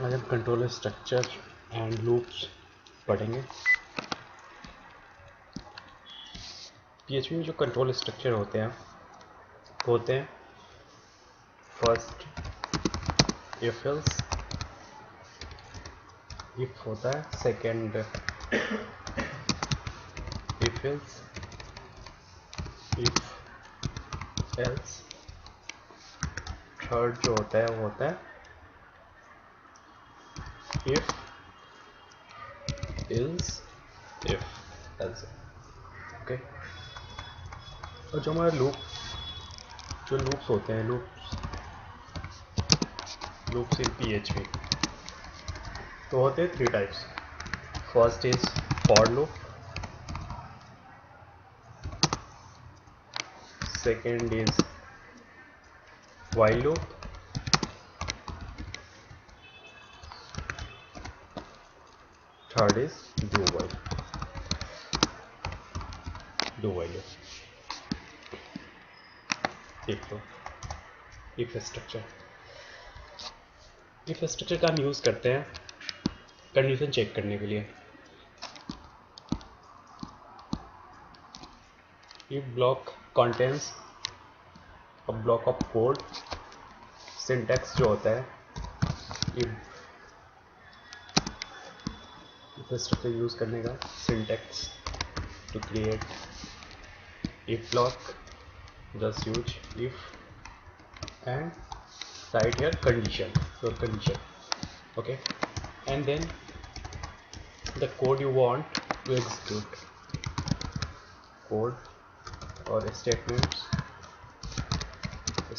आज हम controller structure and loops पढ़ेंगे। पीएचपी में जो कंट्रोल स्ट्रक्चर होते हैं फर्स्ट इफ एल्स, इफ होता है, second if else, if else, third जो होता है वो होता है if ills, if else. Okay, और जो हमारे लूप्स होते हैं, लूप्स इन पीएचपी तो होते हैं 3 types. First is for loop, second is while loop, third is do while loop। if structure का हम यूज करते हैं कंडीशन चेक करने के लिए। if block contains a block of code, syntax जो होता है if स्ट्रक्चर यूज करने का syntax to create if block, just use if and write here condition, your condition. Okay, and then the code you want to execute, code or statements,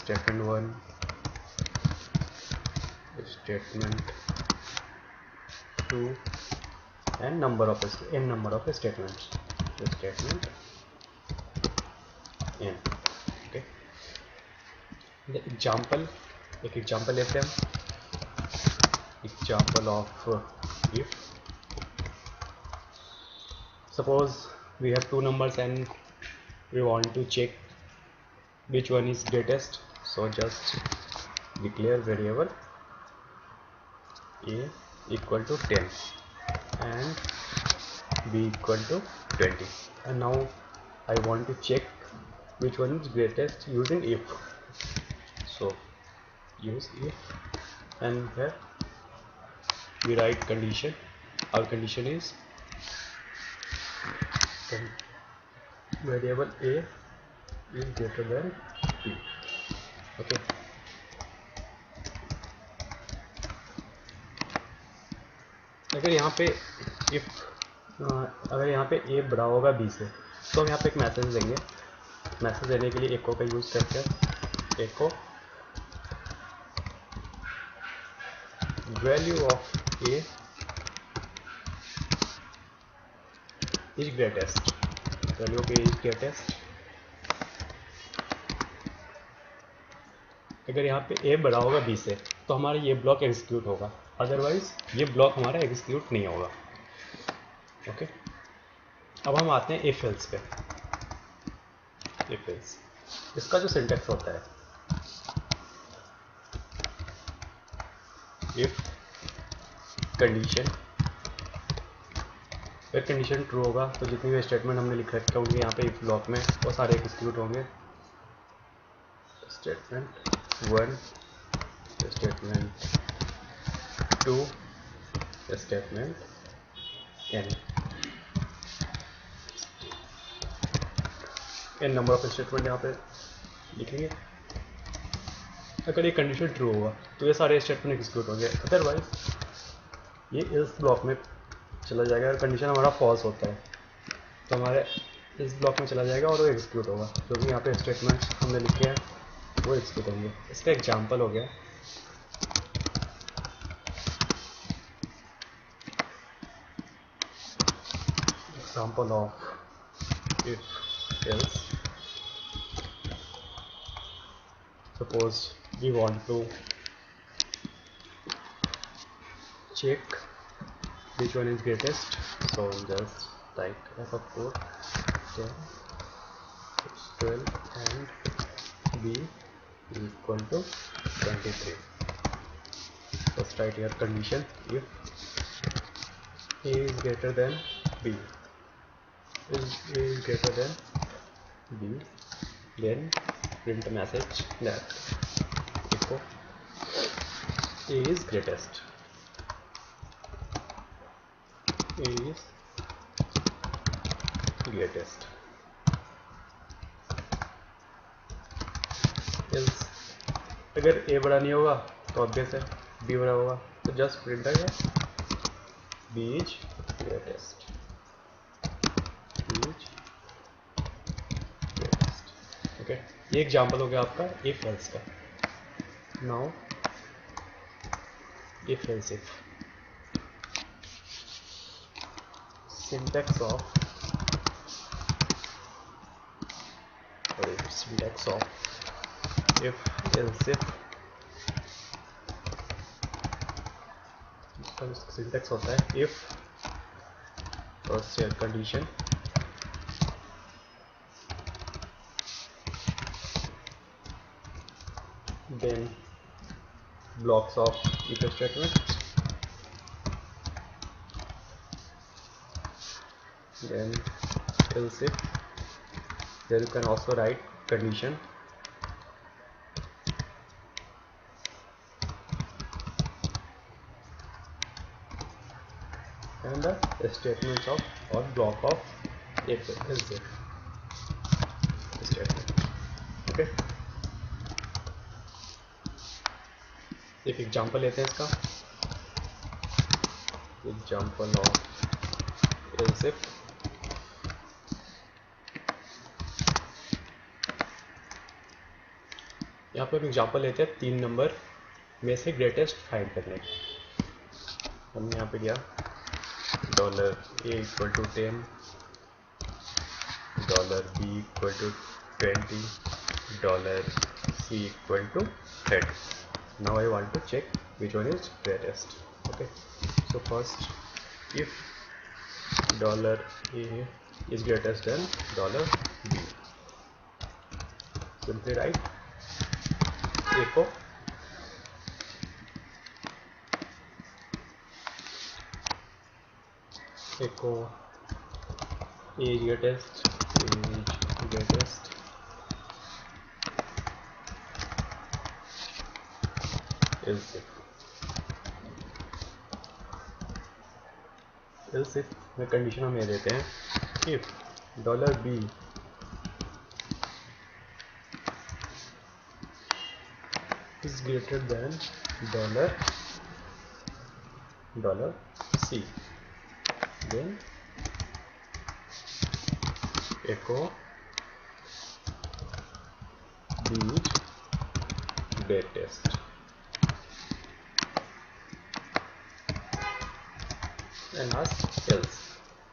statement 1, statement 2 and n number of statements, so statement n। okay, the example, एक example लेते हैं हम। Example of if suppose we have 2 numbers and we want to check which one is greatest, so just declare variable a equal to 10 and b equal to 20, and now I want to check which one is greatest using if, so use if and here we write condition. Our condition is variable a is greater than b। okay, अगर यहाँ पे अगर यहाँ पे a बड़ा होगा b से तो हम यहाँ पे एक मैसेज देंगे। मैसेज देने के लिए echo का यूज करते हैं। echo value of a is greatest, value of a is greatest। अगर यहाँ पे a बड़ा होगा b से तो हमारा ये ब्लॉक एग्जीक्यूट होगा, अदरवाइज ये ब्लॉक हमारा एग्जीक्यूट नहीं होगा। ओके, अब हम आते हैं if else पे। if else इसका जो सिंटैक्स होता है, if कंडीशन, अगर कंडीशन ट्रू होगा तो जितनी भी स्टेटमेंट हमने लिख रखे होंगे यहाँ पे if ब्लॉक में वो सारे एग्जीक्यूट होंगे। Statement 1, statement 2, statement n number of statement यहाँ पे लिखेंगे। अगर ये कंडीशन ट्रू होगा तो ये सारे स्टेटमेंट एग्जीक्यूट होंगे, अदरवाइज ये इस ब्लॉक में चला जाएगा। अगर कंडीशन हमारा फॉल्स होता है तो हमारे इस ब्लॉक में चला जाएगा और वो एग्जीक्यूट होगा, क्योंकि यहाँ पे स्टेटमेंट हमने लिखे हैं वो एग्जीक्यूट होंगे। इसका एग्जांपल हो गया example of if else. suppose we want to check which one is greatest, so just type f of 4 10 12 and b is equal to 23। First write here condition if A is greater than B, is A is greater than B, then print a message that echo A is greatest. A is greatest. Else अगर A बड़ा नहीं होगा तो obvious है B बड़ा होगा, तो just print है B is greatest. B is greatest. Okay, ये एग्जाम्पल हो गया आपका if else का. Now if else if. Syntax of if else if. Syntax होता है if first condition then blocks of if statement, then else if. Then you can also write condition and the statements of or block of if else if statement. Okay, एक example लेते हैं इसका. Example of else if. यहाँ पर example लेते हैं 3 number में से ग्रेटेस्ट फाइंड करने की. हमने यहाँ पे दिया $A equal to 10, $B equal to 20, $C equal to 30. Now I want to check which one is greatest. Okay, so first if $A is greatest than $B, simply write echo A is greatest, else if में condition हम ये देते हैं if $B is greater than $C, then echo B is greatest. And last else.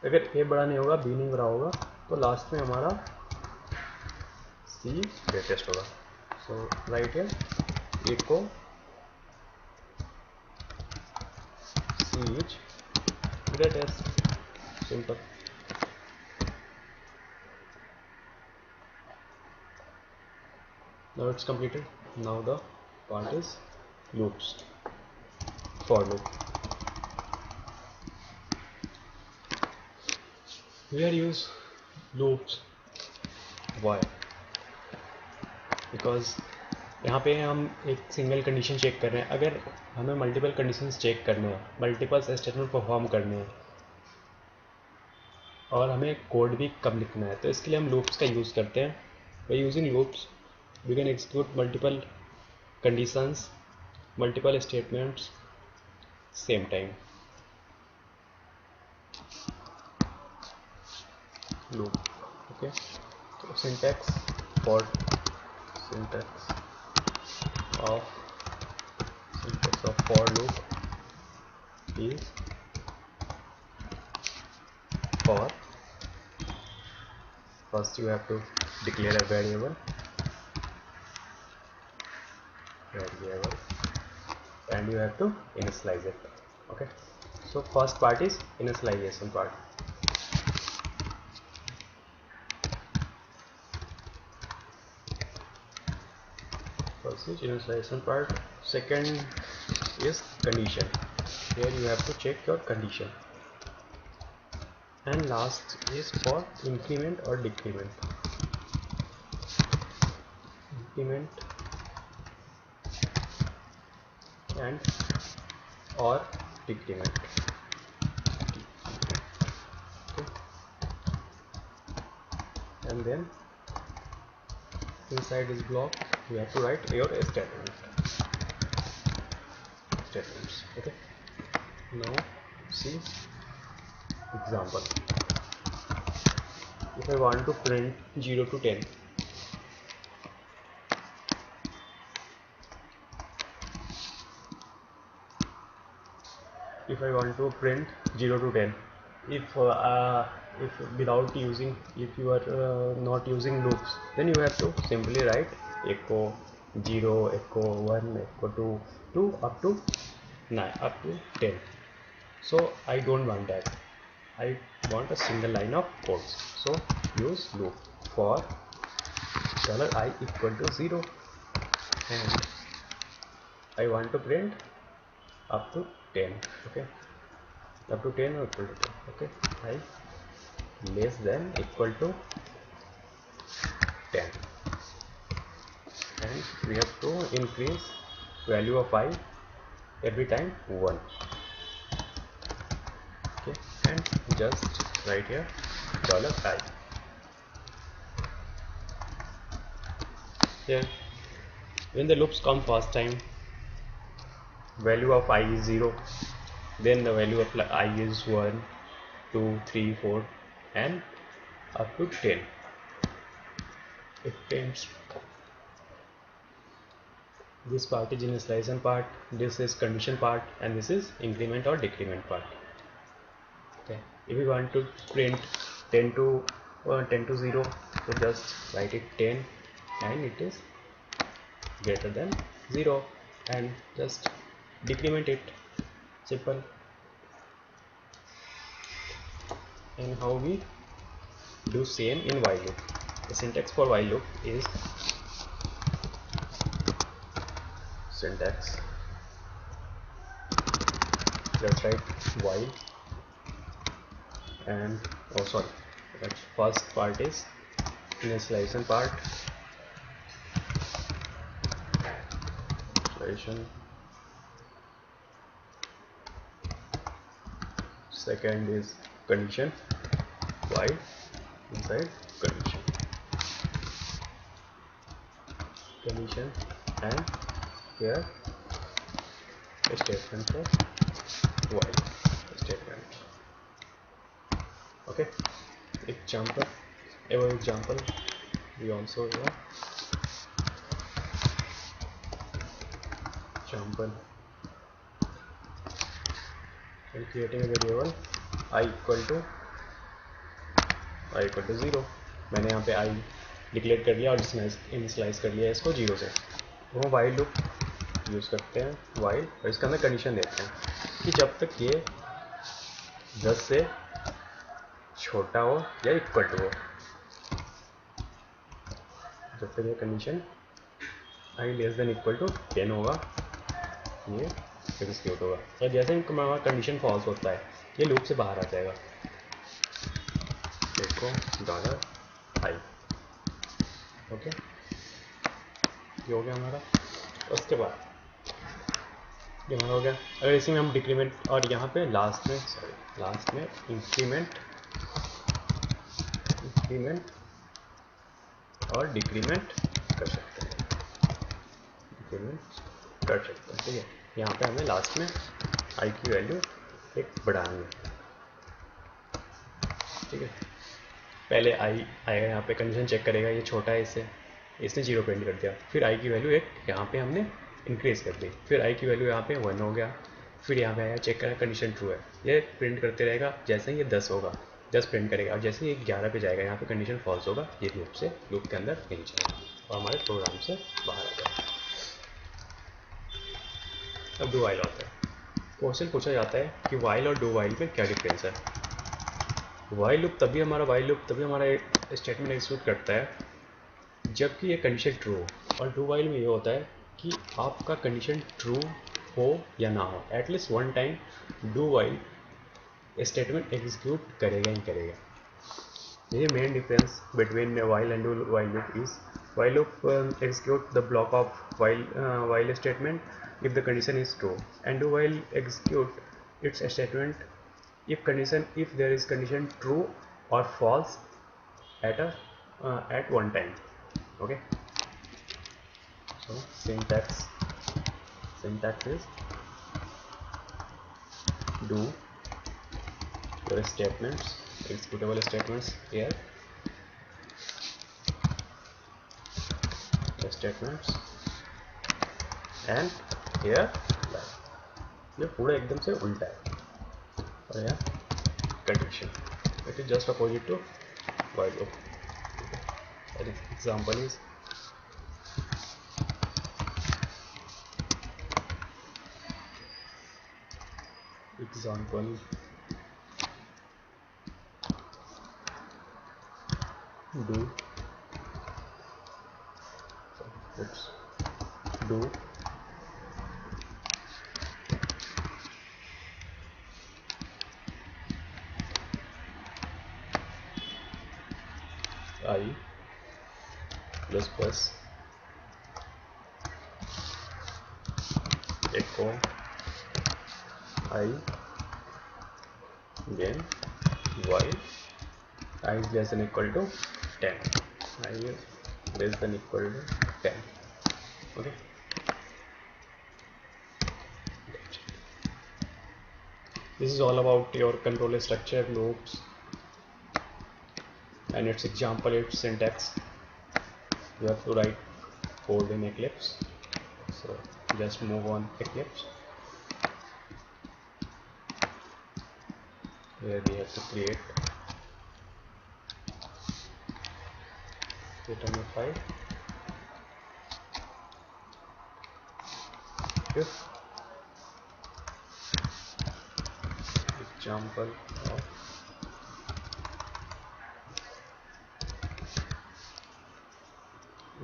अगर A बड़ा नहीं होगा, B नहीं बड़ा होगा, तो लास्ट में हमारा C greatest होगा. So write here echo C is greatest. Simple. Now it's completed. Now the part is loops. For loop. We are use loops. Why? Because यहाँ पे हम एक सिंगल कंडीशन चेक कर रहे हैं. अगर हमें मल्टीपल कंडीशंस चेक करने हैं, मल्टीपल स्टेटमेंट परफॉर्म करने हैं और हमें कोड भी कम लिखना है, तो इसके लिए हम लूप्स का यूज़ करते हैं. By using loops we can execute multiple conditions, multiple statements same time. Loop. Okay, तो syntax of for loop is for. First you have to declare a variable and you have to initialize it. Okay, so first part is initialization part. First is initialization part. Second is condition. Here you have to check your condition. And last is for increment or decrement. Increment and or decrement. Okay. And then inside this block you have to write your statements. Okay. Now see example. If I want to print 0 to 10, if I want to print 0 to 10, if without using, if you are not using loops, then you have to simply write echo 0, echo 1, echo 2 up to 9, up to 10. So I don't want that. I want a single line of codes. So use loop for $i equal to 0, and I want to print up to 10. Okay, up to 10 or equal to 10. Okay, I less than equal to 10, and we have to increase value of I every time 1. Okay, and just right here $i. Here when the loops come first time, value of I is 0, then the value of I is 1, 2, 3, 4 and up to 10. It tends. This part is initialization part, this is condition part, and this is increment or decrement part. Okay, if we want to print 10 to 0, so just write it 10 and it is greater than 0, and just decrement it. Simple. And how we do same in while loop. The syntax for while loop is syntax, just write while, and that first part is initialization part, second is condition, while inside condition, and here a statement for while statement. Okay, example we also have example. And creating a variable I equal to 0. मैंने यहाँ पे I declare कर लिया और initialise कर लिया इसको 0 से. वो while लूप यूज़ करते हैं while, और इसके अंदर कंडीशन देते हैं कि जब तक ये 10 से छोटा हो या इक्वल टू हो, जब तक ये condition I less than equal to 10 होगा ये एग्जीक्यूट होगा. और जैसे ही हमारा कंडीशन फॉल्स होता है ये लूप से बाहर आ जाएगा. देखो $i. ओके, ये हो गया हमारा. उसके बाद ये हमारा हो गया. अगर इसी में हम डिक्रीमेंट और यहाँ पे लास्ट में इंक्रीमेंट और डिक्रीमेंट कर सकते हैं. ठीक है. यहाँ पे हमें लास्ट में I की वैल्यू एक बढ़ानी है. ठीक है, पहले I आएगा यहाँ पे, कंडीशन चेक करेगा ये छोटा है इसने 0 प्रिंट कर दिया. फिर I की वैल्यू एक यहाँ पे हमने इंक्रीज कर दी. फिर I की वैल्यू यहाँ पे 1 हो गया. फिर यहाँ पे आया चेक करेगा कंडीशन ट्रू है, ये प्रिंट करते रहेगा. जैसे ही ये 10 होगा 10 प्रिंट करेगा, और जैसे ही 11 पे जाएगा यहाँ पे कंडीशन फॉल्स होगा, ये लूप के अंदर नहीं जाएगा और हमारे प्रोग्राम से बाहर आ जाएगा. अब डू वाइल आता है. क्वेश्चन पूछा जाता है कि वाइल और डू वाइल में क्या डिफरेंस है. वाइल लूप तभी हमारा स्टेटमेंट एग्जीक्यूट करता है जबकि ये कंडीशन ट्रू हो, और डू वाइल में ये होता है कि आपका कंडीशन ट्रू हो या ना हो, at least one time do while statement execute करेगा ही करेगा। ये main difference between while and do while loop is while loop execute the block of while statement if the condition is true, and do while execute its statement if there is condition true or false at one time. Okay, so syntax is do your statements, executable statements here, statements and here line. ये पूरा एकदम से उल्टा है और यहाँ condition, it is just opposite to while loop. An example is do oops, do I plus echo I then while I is less than equal to 10, I is less than equal to 10. Okay, this is all about your controller structure, loops and its example, its syntax. You have to write code in Eclipse, so just move on Eclipse. Here we have to create a new file. If example of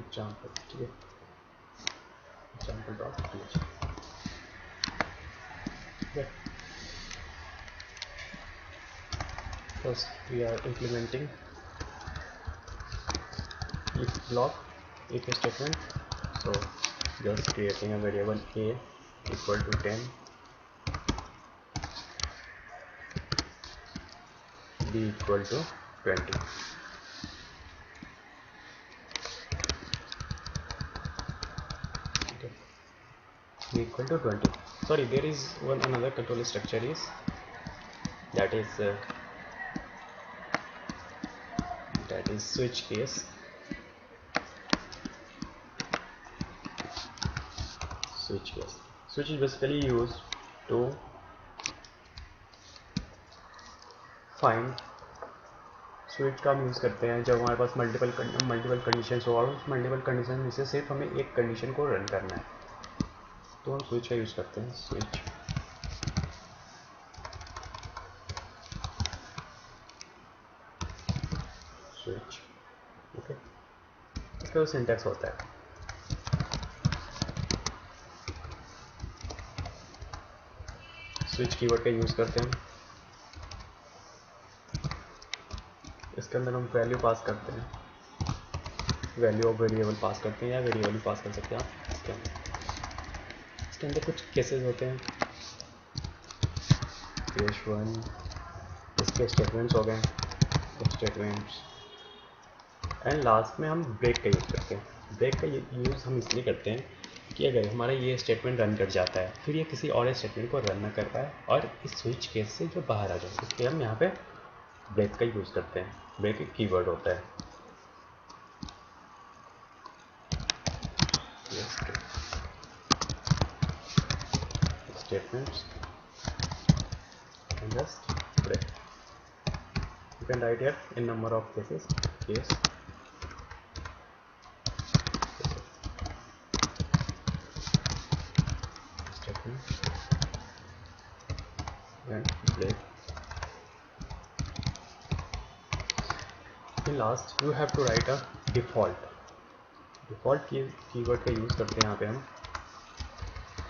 example.php. Okay. First we are implementing if block, if statement, so just creating a variable a equal to 10, b equal to 20. Okay. B equal to 20. Sorry, there is one another control structure is that is switch case. Switch is basically used to find, switch का हम use करते हैं जब हमारे पास multiple condition हो और उस multiple condition में से सिर्फ हमें एक कंडीशन को रन करना है, तो हम स्विच का यूज़ करते हैं। स्विच ओके, इसका सिंटैक्स होता है स्विच कीवर्ड का यूज़ करते हैं, इसके अंदर हम वैल्यू पास करते हैं, वैल्यू ऑफ वेरिएबल पास करते हैं या वेरिएबल भी पास कर सकते हैं आप। इसके अंदर कुछ केसेस होते हैं, केस 1 इसके स्टेटमेंट्स हो गए, स्टेटमेंट्स एंड लास्ट में हम ब्रेक का यूज़ करते हैं। ब्रेक का यूज़ हम इसलिए करते हैं कि अगर हमारा ये स्टेटमेंट रन कर जाता है फिर ये किसी और स्टेटमेंट को रन ना कर पाए और इस स्विच केस से जो बाहर आ जाए, इसलिए हम यहाँ पे ब्रेक का यूज़ करते हैं। ब्रेक एक कीवर्ड होता है। Statements and just break. You can write here in number of cases, case statement and break. In last you have to write a default keyword का यूज़ करते हैं यहाँ पे हम।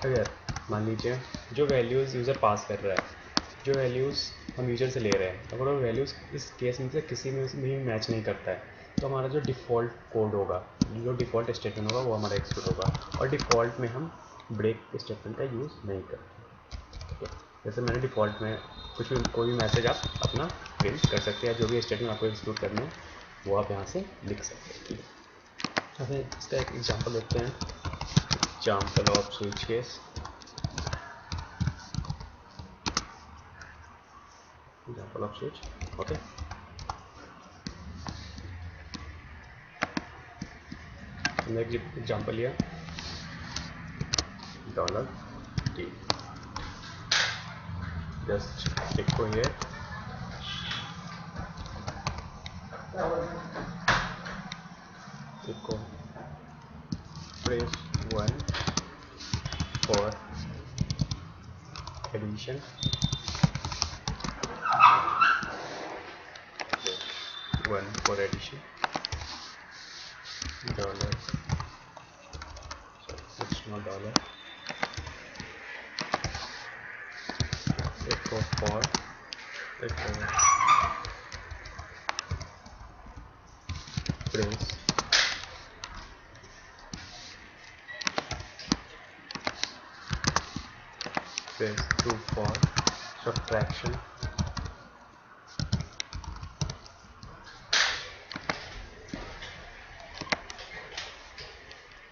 अगर मान लीजिए जो वैल्यूज़ यूज़र पास कर रहा है, जो वैल्यूज़ हम यूज़र से ले रहे हैं, अगर वो वैल्यूज़ इस केस में से किसी में भी मैच नहीं करता है तो हमारा जो डिफ़ॉल्ट कोड होगा, जो डिफ़ॉल्ट स्टेटमेंट होगा वो हमारा एग्जीक्यूट होगा। और डिफ़ॉल्ट में हम ब्रेक स्टेटमेंट का यूज़ नहीं करते। ठीक है, जैसे मैंने डिफ़ॉल्ट में कुछ भी कोई भी मैसेज आप अपना प्रिंट कर सकते हैं, जो भी स्टेटमेंट आपको एग्जीक्यूट करना है वो आप यहाँ से लिख सकते हैं। हमें इसका एक एग्जांपल देखते हैं, example of switch case. Example of switch, okay. हमने एग्जांपल लिया $t, just echo here, echo press 1 for addition, 1 for addition, dollar, sorry, it's not dollar, echo for, echo press press 2 for subtraction,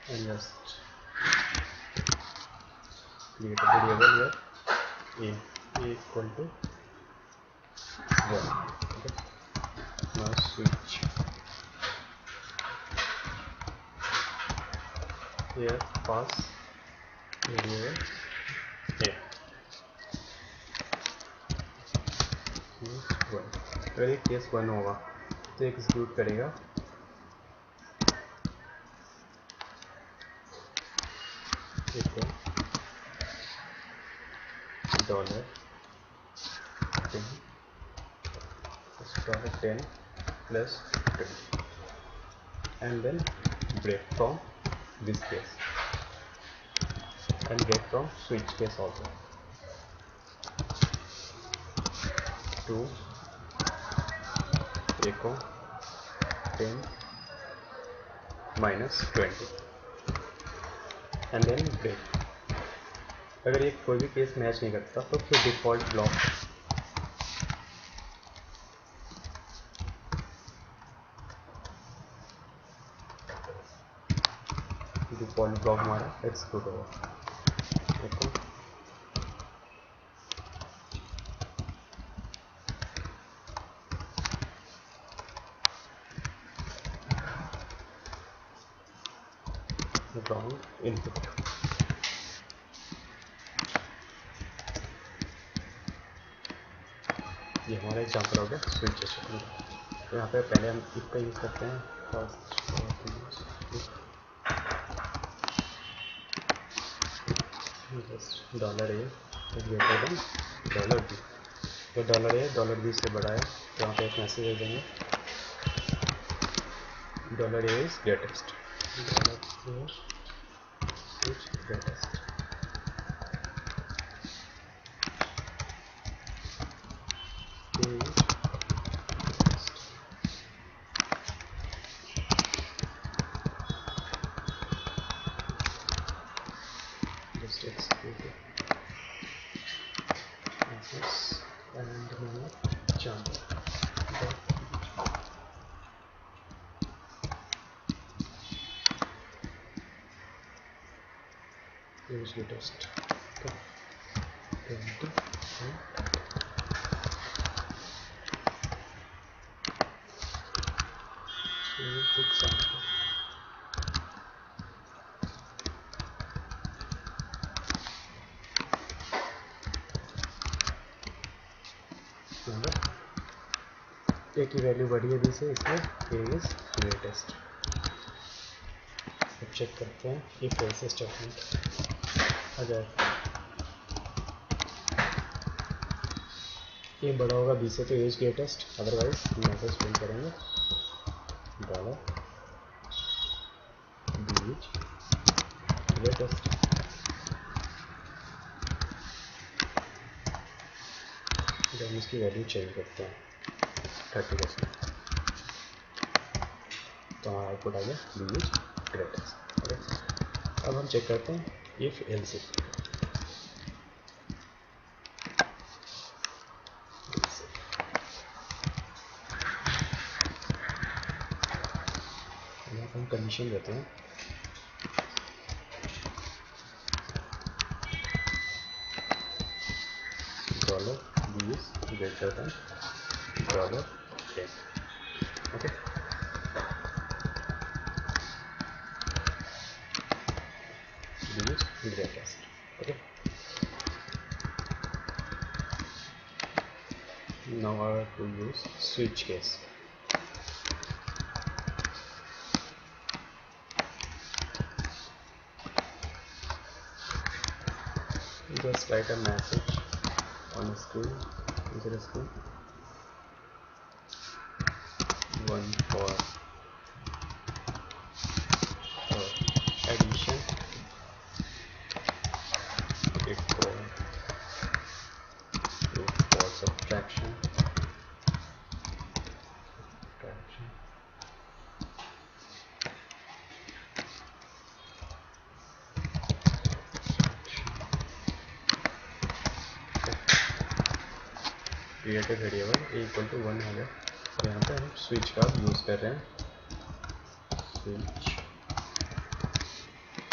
and just create a variable here, a equal to 1. Okay, now switch here, pass variable a, अगर ये case 1 होगा तो execute करेगा $10 plus 20 and then break from this case and break from switch case also. 2 echo 10 minus 20 and then break. अगर ये कोई भी case match नहीं करता तो फिर डिफ़ॉल्ट ब्लॉक हमारा एक्सिक्यूट होगा। देखो राउंड इनपुट, ये हमारा एग्जाम्पल हो गया स्विच स्टेटमेंट। तो यहाँ पे पहले हम इफ का यूज़ करते हैं, first $a greater than $b, तो $a $b से बड़ा है तो यहाँ पे एक मैसेज दे देंगे $a is greatest, greatest. Just execute it. This and now jump. Use the test. Okay. 20. Example. A की वैल्यू बढ़ी है b से, इसमें a इज ग्रेटेस्ट। अब चेक करते हैं इफ एल्स स्टेटमेंट, अगर a बड़ा होगा b से तो a is greatest, otherwise message print करेंगे $b इज ग्रेटेस्ट। तो हम इसकी वैल्यू चेंज करते हैं 30%, तो हमारा आउटपुट आ गया बी इज ग्रेटेस्ट। ओके, अब हम चेक करते हैं इफ एल्स इफ। यहाँ पर हम कंडीशन देते हैं $b is greater than $10. Okay, b is greatest. Okay, now I have to use switch case. Just write a message on the screen, inside the screen. One for addition, if for subtraction. Create a variable A equal to 1 हो गया। और यहाँ पे हम switch का use कर रहे हैं। स्विच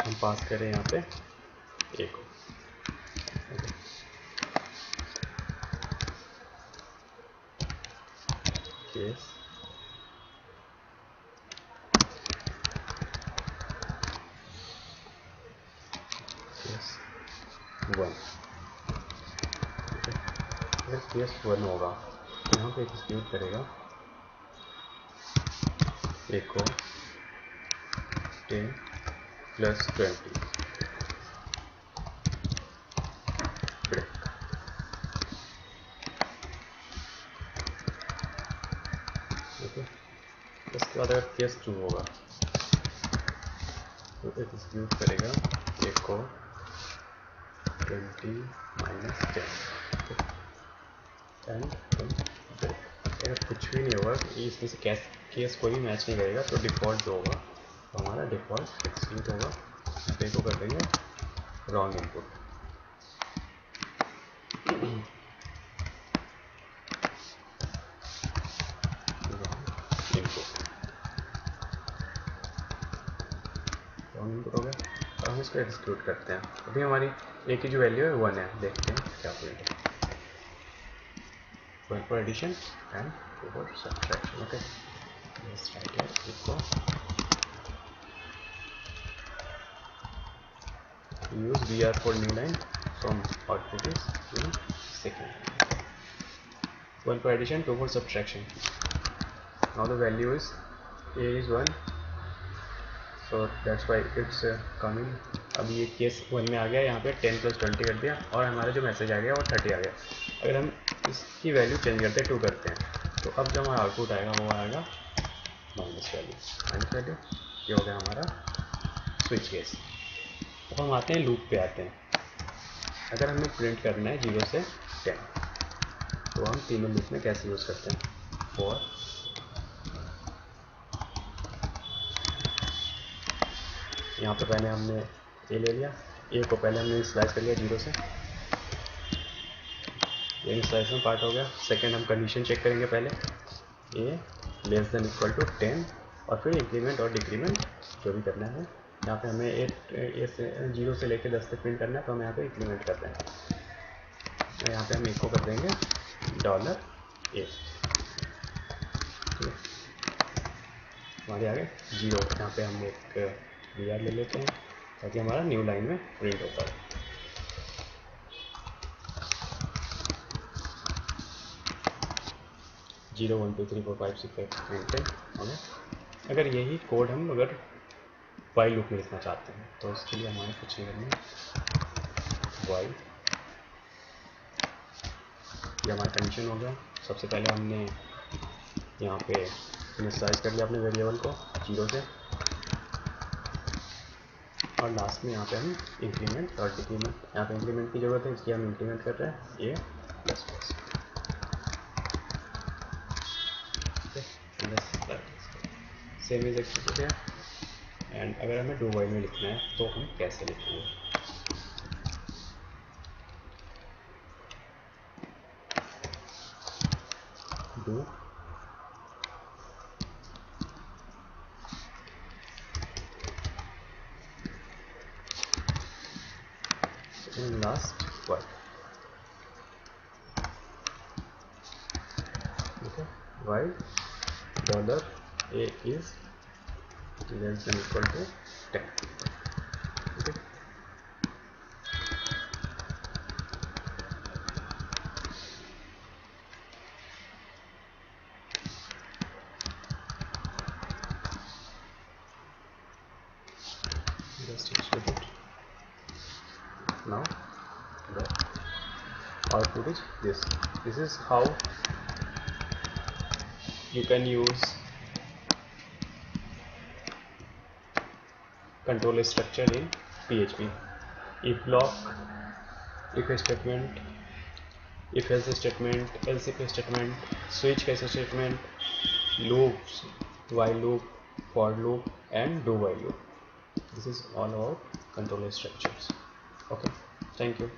हम पास करें यहाँ पे ए को। Case case 1। अगर केस 1 होगा तो यहाँ पे एग्जीक्यूट करेगा ए को 10 + 20 ब्रेक। ओके, इसके बाद अगर केस 2 होगा तो एग्जीक्यूट करेगा ए को 20 - 10 एंड ब्रेक। अगर कुछ भी नहीं होगा, इसमें से केस कोई भी मैच नहीं करेगा, तो डिफ़ॉल्ट जो होगा तो हमारा डिफ़ॉल्ट एग्जीक्यूट होगा। पे को कर देंगे रॉन्ग इनपुट। रॉन्ग इनपुट हो गया। और हम इसको एग्जीक्यूट करते हैं। अभी हमारी ए की जो वैल्यू है 1 है। देखते हैं क्या प्रिंट है। 1 for addition and 2 for subtraction. Okay, let's write here equal. Use BR for new line from output is in second. 1 for addition, 2 for subtraction. Now the value is a is 1, so that's why it's coming. अभी ये case 1 में आ गया, यहाँ पे 10 + 20 कर दिया और हमारा जो मैसेज आ गया वो 30 आ गया। अगर हम इसकी वैल्यू चेंज करते हैं 2 करते हैं तो अब जो हमारा आउटपुट आएगा वो आएगा माइनस वैल्यू। ये हो गया हमारा स्विच केस। अब हम आते हैं लूप पे आते हैं। अगर हमें प्रिंट करना है 0 से 10 तो हम तीनों लूप में कैसे यूज़ करते हैं। फॉर यहाँ पे पहले हमने ए ले लिया, ए को पहले हमने स्लाइस कर लिया 0 से, ये स्लाइस में पार्ट हो गया। सेकंड हम कंडीशन चेक करेंगे पहले, ए < 10 और फिर इंक्रीमेंट और डिक्रीमेंट जो भी करना है। यहाँ पे हमें ए से 0 से लेकर 10 तक प्रिंट करना है, तो हम यहाँ पे इंक्रीमेंट कर रहे हैं। तो यहाँ पे हम ए को कर देंगे $a। हमारे आगे 0, यहाँ पे हम एक BR ले लेते हैं ताकि हमारा न्यू लाइन में प्रिंट होता है। जीरो 1 2 3 4 5 6 7 8 9 10। अगर यही कोड हम अगर वाइल लूप में लिखना चाहते हैं तो उसके लिए हमारे कुछ नहीं करना। वाइल, ये हमारा कंडीशन हो गया। सबसे पहले हमने यहाँ पे इनिशियलाइज कर लिया अपने वेरिएबल को 0 से, और लास्ट में यहाँ पे हम इंक्रीमेंट और डिक्रीमेंट, यहाँ पे इंक्रीमेंट की ज़रूरत है इसलिए हम इंक्रीमेंट कर रहे हैं a ++। सेम इज एग्जीक्यूट है। एंड अगर हमें डू वाइल में लिखना है तो हम कैसे लिखेंगे? Do in last while. Okay, while $a is less than equal to 10. Okay, just execute it. Now the output is this. This is how you can use control structure in PHP. If block, if statement, if else statement, else if statement, switch case statement, loops, while loop, for loop, and do while loop. This is all about control structures. Okay, thank you.